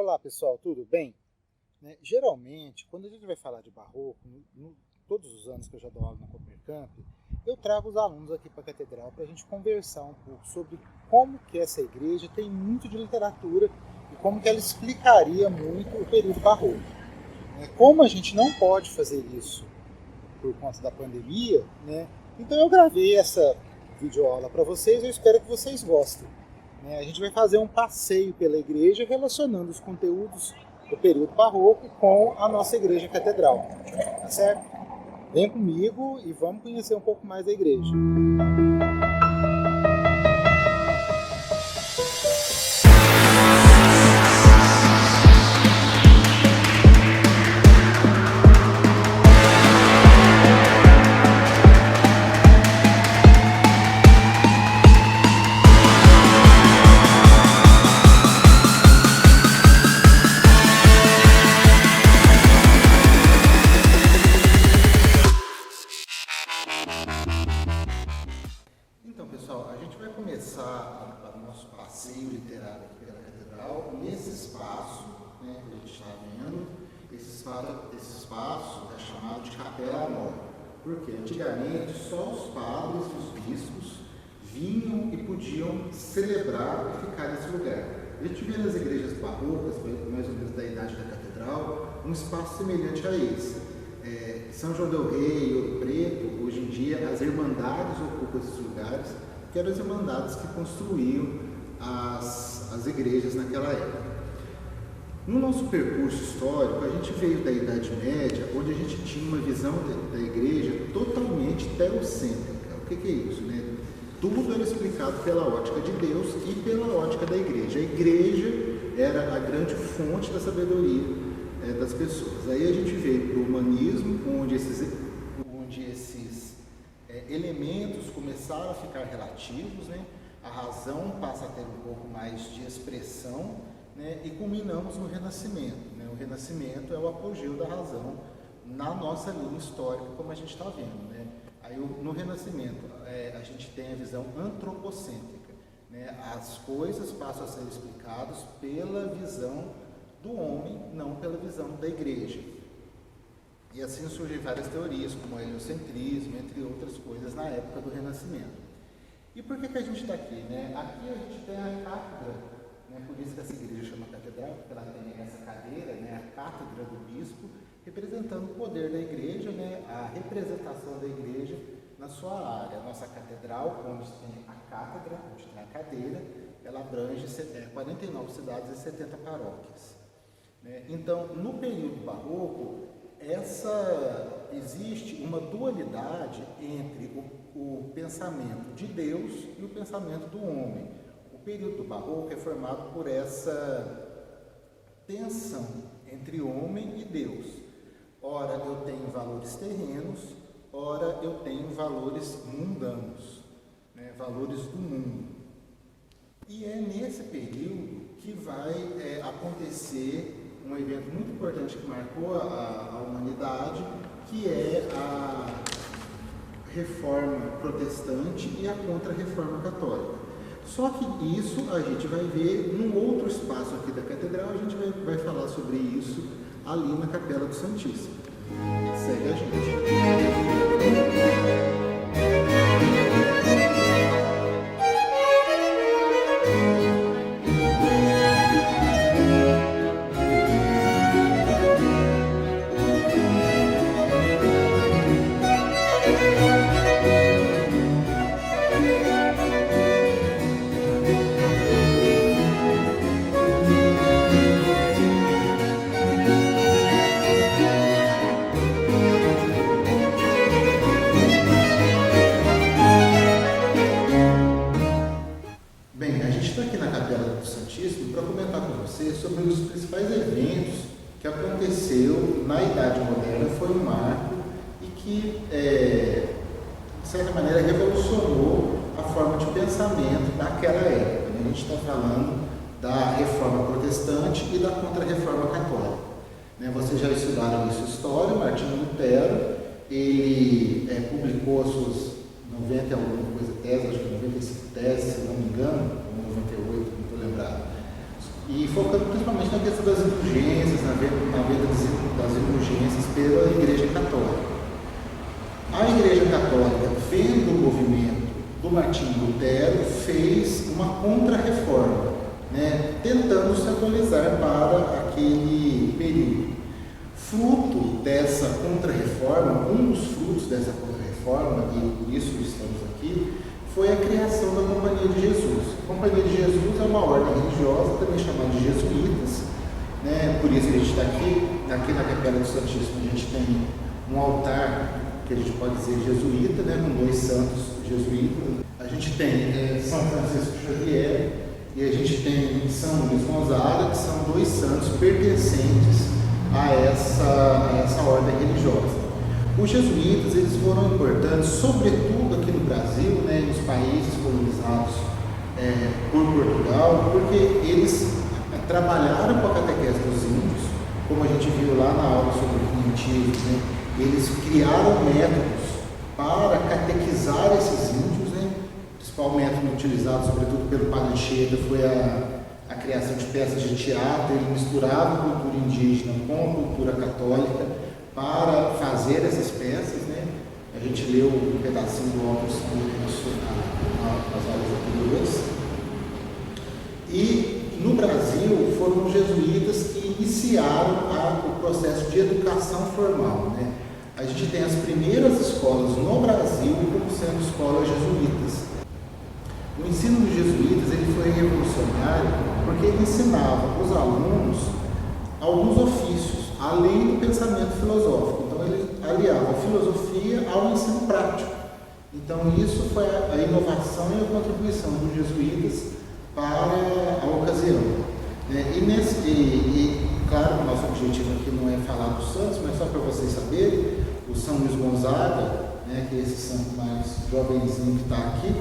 Olá pessoal, tudo bem? Geralmente, quando a gente vai falar de barroco, todos os anos que eu já dou aula na Coopercamp, eu trago os alunos aqui para a Catedral para a gente conversar um pouco sobre como que essa igreja tem muito de literatura e como que ela explicaria muito o período barroco. Como a gente não pode fazer isso por conta da pandemia, então eu gravei essa videoaula para vocês, eu espero que vocês gostem. A gente vai fazer um passeio pela igreja relacionando os conteúdos do período barroco com a nossa igreja catedral, tá certo? Vem comigo e vamos conhecer um pouco mais da igreja. Então, pessoal, a gente vai começar o nosso passeio literário aqui pela Catedral nesse espaço, que a gente está vendo. Esse espaço é chamado de Capela Mor, porque antigamente só os padres e os bispos vinham e podiam celebrar e ficar nesse lugar. A gente vê nas igrejas barrocas, mais ou menos da idade da Catedral, um espaço semelhante a esse. São João del Rei, Ouro Preto, hoje em dia as irmandades ocupam esses lugares, que eram as irmandades que construíam as igrejas naquela época. No nosso percurso histórico, a gente veio da Idade Média, onde a gente tinha uma visão da igreja totalmente teocêntrica. O que é isso? Tudo era explicado pela ótica de Deus e pela ótica da igreja. A igreja era a grande fonte da sabedoria das pessoas. Aí a gente veio para o humanismo, onde esses elementos começaram a ficar relativos, a razão passa a ter um pouco mais de expressão, e culminamos no Renascimento. O Renascimento é o apogeu da razão na nossa linha histórica, como a gente está vendo. Aí no Renascimento a gente tem a visão antropocêntrica, as coisas passam a ser explicadas pela visão do homem, não pela visão da igreja. E assim surgem várias teorias, como o heliocentrismo, entre outras coisas, na época do Renascimento. E por que a gente está aqui? Aqui a gente tem a cátedra, por isso que essa igreja chama catedral, porque ela tem essa cadeira, a cátedra do bispo, representando o poder da igreja, a representação da igreja na sua área. A nossa catedral, onde tem a cátedra, onde tem a cadeira, ela abrange 49 cidades e 70 paróquias. Então, no período barroco, existe uma dualidade entre o pensamento de Deus e o pensamento do homem. O período barroco é formado por essa tensão entre homem e Deus. Ora eu tenho valores terrenos, ora eu tenho valores mundanos, valores do mundo. E é nesse período que vai acontecer um evento muito importante que marcou a humanidade, que é a reforma protestante e a contra-reforma católica. Só que isso a gente vai ver num outro espaço aqui da Catedral, a gente vai falar sobre isso ali na Capela do Santíssimo. Segue a gente. Sobre os principais eventos que aconteceu na Idade Moderna. Foi um marco e que, de certa maneira, revolucionou a forma de pensamento daquela época. A gente está falando da Reforma Protestante e da Contra-Reforma Católica. Vocês já estudaram isso, história. Martinho Lutero, ele publicou as suas 90 e alguma coisa teses, acho que 95 teses, se não me engano, ou 98, não estou lembrado. E focando principalmente principalmente na questão das indulgências, na venda das indulgências pela Igreja Católica. A Igreja Católica, vendo o movimento do Martinho Lutero, fez uma contra-reforma, né, tentando se atualizar para aquele período. Fruto dessa contra-reforma, um dos frutos dessa contra-reforma, e por isso estamos aqui, foi a criação da Companhia de Jesus. A Companhia de Jesus é uma ordem religiosa, também chamada de jesuítas, né? Por isso a gente está aqui na Capela do Santíssimo, a gente tem um altar que a gente pode dizer jesuíta, né? Com 2 santos jesuítas. A gente tem São Francisco Xavier e a gente tem São Luís Gonzaga, que são 2 santos pertencentes a essa ordem religiosa. Os jesuítas, eles foram importantes, sobretudo aqui no Brasil, né, nos países colonizados por Portugal, porque eles trabalharam com a catequese dos índios, como a gente viu lá na aula sobre o quinhentismo, né, eles criaram métodos para catequizar esses índios, né, o principal método utilizado, sobretudo pelo Padre Anchieta, foi a criação de peças de teatro. Ele misturava a cultura indígena com a cultura católica para fazer essas peças, né? A gente leu um pedacinho do Alto nas aulas anteriores. E no Brasil foram os jesuítas que iniciaram o processo de educação formal, né? A gente tem as primeiras escolas no Brasil como sendo escolas jesuítas. O ensino dos jesuítas ele foi revolucionário porque ele ensinava os alunos alguns ofícios, além do pensamento filosófico. Então ele aliava a filosofia ao ensino prático. Então isso foi a inovação e a contribuição dos jesuítas para a ocasião. E claro, o nosso objetivo aqui não é falar dos santos, mas só para vocês saberem, o São Luís Gonzaga, né, que é esse santo mais jovenzinho que está aqui,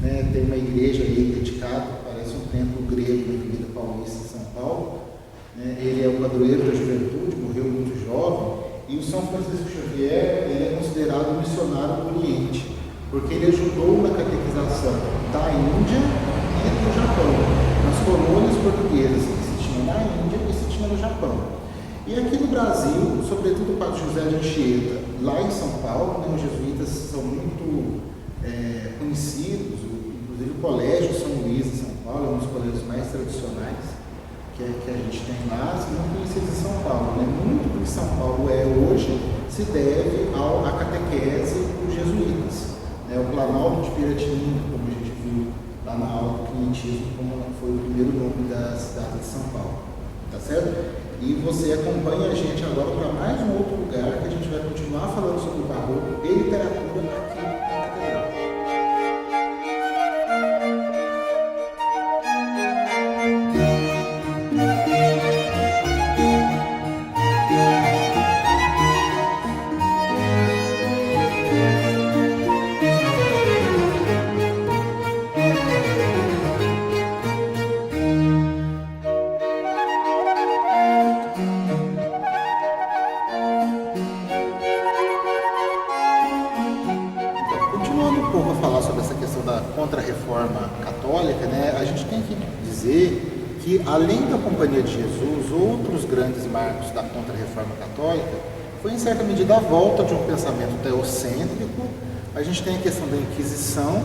né, tem uma igreja aí dedicada, parece um templo grego na Avenida Paulista, em São Paulo. Ele é o padroeiro da juventude, morreu muito jovem. E o São Francisco Xavier, ele é considerado um missionário do Oriente, porque ele ajudou na catequização da Índia e do Japão, nas colônias portuguesas que se tinham na Índia e se tinham no Japão. E aqui no Brasil, sobretudo o Padre José de Anchieta, lá em São Paulo, né, os jesuítas são muito conhecidos, inclusive o Colégio São Luís em São Paulo é um dos colégios mais tradicionais que a gente tem lá, são muito conhecidos em São Paulo, né? Muito do que São Paulo é hoje se deve à catequese dos jesuítas, né? O Planalto de Piratininga, como a gente viu lá na aula do quinhentismo, como foi o primeiro nome da cidade de São Paulo, tá certo? E você acompanha a gente agora para mais um outro lugar que a gente vai continuar falando sobre o barroco e literatura aqui na Catedral. Contra-reforma católica, né, a gente tem que dizer que, além da Companhia de Jesus, outros grandes marcos da Contra-reforma católica foi, em certa medida, a volta de um pensamento teocêntrico. A gente tem a questão da Inquisição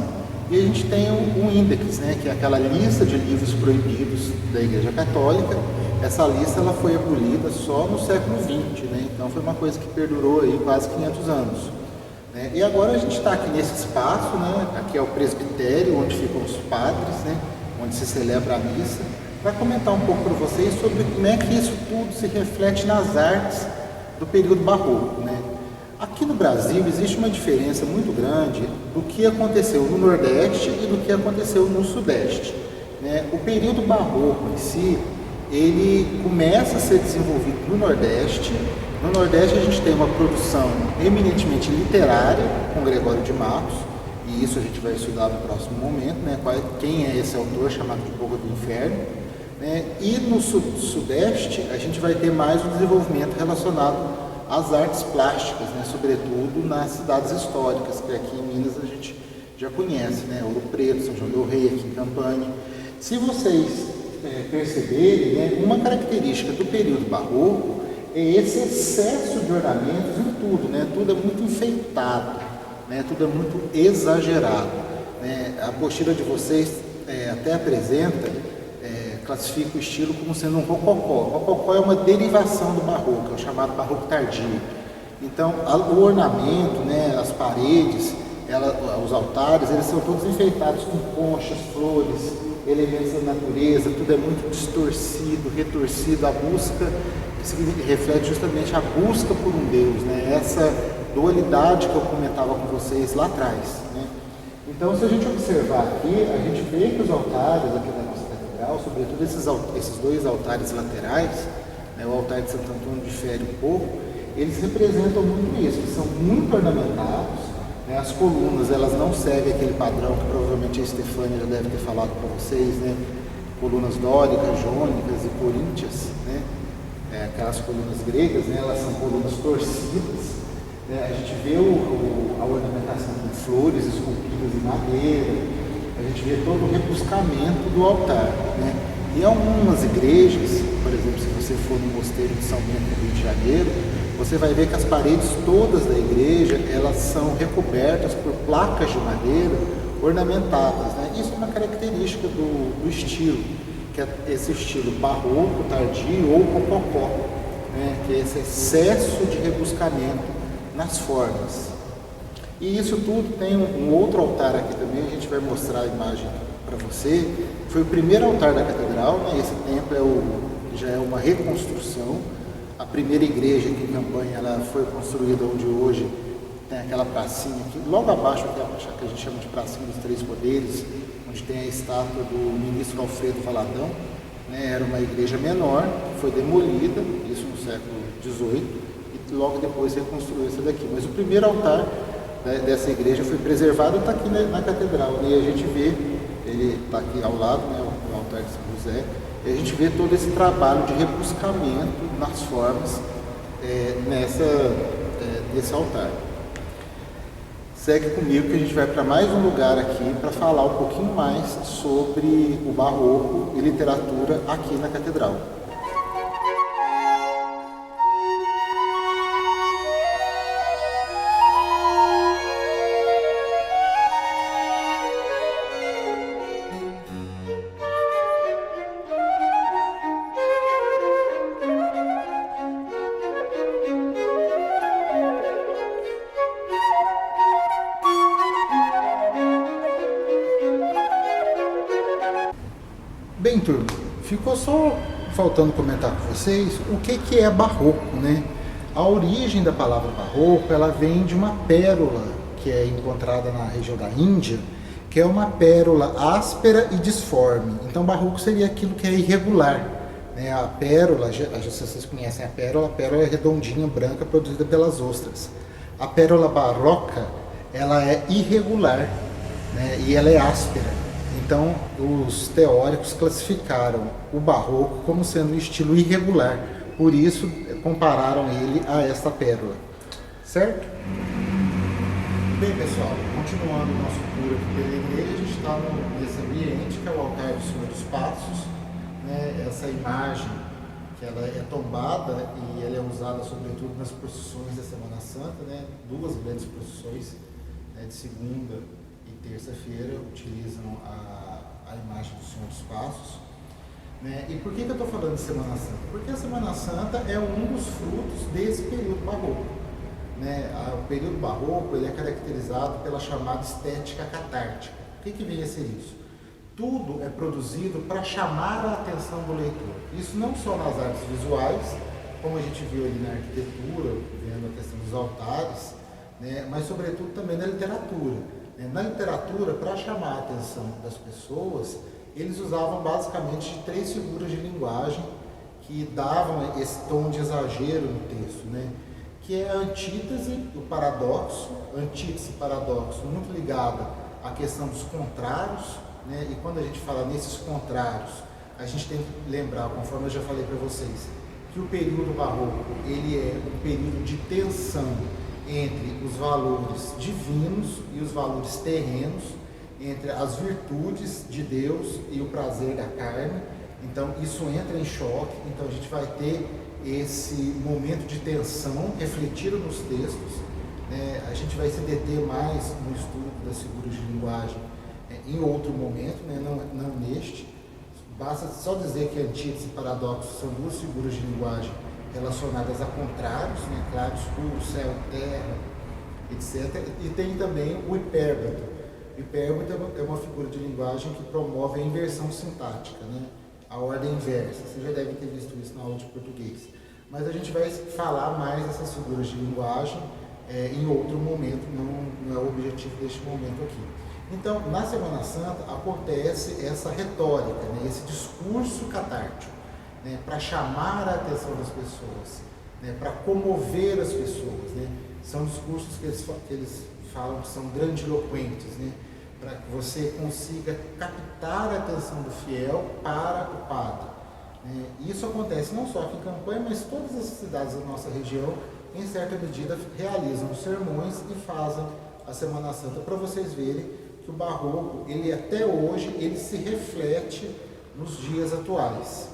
e a gente tem um índex, né, que é aquela lista de livros proibidos da Igreja Católica. Essa lista ela foi abolida só no século XX, né, então foi uma coisa que perdurou aí quase 500 anos. E agora a gente está aqui nesse espaço, né? Aqui é o presbitério, onde ficam os padres, né? Onde se celebra a missa, para comentar um pouco para vocês sobre como é que isso tudo se reflete nas artes do período barroco, né? Aqui no Brasil existe uma diferença muito grande do que aconteceu no Nordeste e do que aconteceu no Sudeste, né? O período barroco em si, ele começa a ser desenvolvido no Nordeste. No Nordeste a gente tem uma produção eminentemente literária com Gregório de Matos, e isso a gente vai estudar no próximo momento, né? Quem é esse autor chamado de Boca do Inferno, né? E no Sudeste a gente vai ter mais um desenvolvimento relacionado às artes plásticas, né? Sobretudo nas cidades históricas, que aqui em Minas a gente já conhece, né? Ouro Preto, São João del Rei, aqui em Campanha. Se vocês perceberem, né, uma característica do período barroco é esse excesso de ornamentos em tudo, né? Tudo é muito enfeitado, né? Tudo é muito exagerado, né? A apostila de vocês até apresenta, classifica o estilo como sendo um rococó. O rococó é uma derivação do barroco, é o chamado barroco tardio. Então, o ornamento, né, as paredes, os altares, eles são todos enfeitados com conchas, flores, elementos da natureza, tudo é muito distorcido, retorcido, a busca, que reflete justamente a busca por um Deus, né? Essa dualidade que eu comentava com vocês lá atrás, né? Então, se a gente observar aqui, a gente vê que os altares aqui da nossa catedral, sobretudo esses dois altares laterais, né, o altar de Santo Antônio difere um pouco, eles representam muito isso, que são muito ornamentados, né? As colunas, elas não seguem aquele padrão que provavelmente a Estefânia já deve ter falado para vocês, né? Colunas dóricas, jônicas e coríntias, né? Aquelas colunas gregas, né? Elas são colunas torcidas, né? A gente vê a ornamentação com flores esculpidas em madeira, a gente vê todo o rebuscamento do altar, né? E algumas igrejas, por exemplo, se você for no Mosteiro de São Bento, no Rio de Janeiro, você vai ver que as paredes todas da igreja, elas são recobertas por placas de madeira ornamentadas, né? Isso é uma característica do estilo, que é esse estilo barroco, tardio ou rococó, né? Que é esse excesso de rebuscamento nas formas. E isso tudo tem um outro altar aqui também, a gente vai mostrar a imagem para você. Foi o primeiro altar da catedral, né? Esse templo já é uma reconstrução. A primeira igreja aqui em Campanha, ela foi construída onde hoje tem aquela pracinha aqui, logo abaixo aquela que a gente chama de pracinha dos Três Poderes, onde tem a estátua do ministro Alfredo Valadão, né? Era uma igreja menor, foi demolida, isso no século XVIII, e logo depois reconstruiu essa daqui. Mas o primeiro altar, né, dessa igreja foi preservado e está aqui na catedral, né? E a gente vê, ele está aqui ao lado, né, o altar de São José, e a gente vê todo esse trabalho de rebuscamento nas formas nesse altar. Segue comigo que a gente vai para mais um lugar aqui para falar um pouquinho mais sobre o barroco e literatura aqui na catedral. Bem, turma, ficou só faltando comentar com vocês o que é barroco, né? A origem da palavra barroco, ela vem de uma pérola que é encontrada na região da Índia, que é uma pérola áspera e disforme. Então, barroco seria aquilo que é irregular, né? A pérola, se vocês conhecem a pérola é redondinha, branca, produzida pelas ostras. A pérola barroca, ela é irregular, né? E ela é áspera. Então, os teóricos classificaram o barroco como sendo um estilo irregular, por isso compararam ele a esta pérola, certo? Bem, pessoal, continuando o nosso tour aqui pela igreja, a gente está nesse ambiente que é o altar do Senhor dos Passos, né? Essa imagem que ela é tombada e ela é usada sobretudo nas procissões da Semana Santa, né? Duas grandes procissões, né, de segunda e terça-feira utilizam a imagem do Senhor dos Passos, né? E por que eu estou falando de Semana Santa? Porque a Semana Santa é um dos frutos desse período barroco, né? O período barroco, ele é caracterizado pela chamada estética catártica. O que vem a ser isso? Tudo é produzido para chamar a atenção do leitor. Isso não só nas artes visuais, como a gente viu ali na arquitetura, vendo a questão dos altares, né? Mas sobretudo também na literatura. Na literatura, para chamar a atenção das pessoas, eles usavam basicamente de três figuras de linguagem que davam esse tom de exagero no texto, né? Que é a antítese, o paradoxo, antítese e paradoxo, muito ligada à questão dos contrários, né? E quando a gente fala nesses contrários, a gente tem que lembrar, conforme eu já falei para vocês, que o período barroco, ele é um período de tensão entre os valores divinos e os valores terrenos, entre as virtudes de Deus e o prazer da carne, Então isso entra em choque, então a gente vai ter esse momento de tensão refletido nos textos, né? A gente vai se deter mais no estudo das figuras de linguagem em outro momento, né? Não neste. Basta só dizer que antítese e paradoxo são duas figuras de linguagem relacionadas a contrários, né? Claro, escuro, céu, terra, etc. E tem também o hipérbato. O hipérbato é uma figura de linguagem que promove a inversão sintática, né? A ordem inversa. Você já deve ter visto isso na aula de português. Mas a gente vai falar mais dessas figuras de linguagem em outro momento, não é o objetivo deste momento aqui. Então, na Semana Santa acontece essa retórica, né? Esse discurso catártico, né? Para chamar a atenção das pessoas, né? Para comover as pessoas, né? São discursos que eles falam que são grandiloquentes, né? Para que você consiga captar a atenção do fiel para o padre. Isso acontece não só aqui em Campanha, mas todas as cidades da nossa região, em certa medida, realizam sermões e fazem a Semana Santa, para vocês verem que o barroco, ele até hoje, ele se reflete nos dias atuais.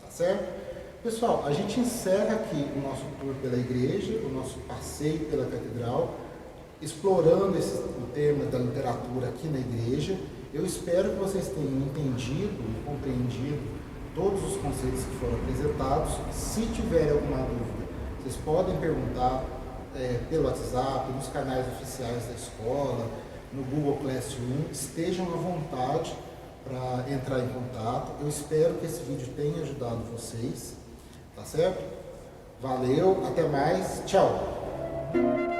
Tá certo? Pessoal, a gente encerra aqui o nosso tour pela igreja, o nosso passeio pela catedral, explorando o tema da literatura aqui na igreja. Eu espero que vocês tenham entendido e compreendido todos os conceitos que foram apresentados. Se tiver alguma dúvida, vocês podem perguntar pelo WhatsApp, nos canais oficiais da escola, no Google Classroom. Estejam à vontade para entrar em contato. Eu espero que esse vídeo tenha ajudado vocês, tá certo? Valeu, até mais, tchau!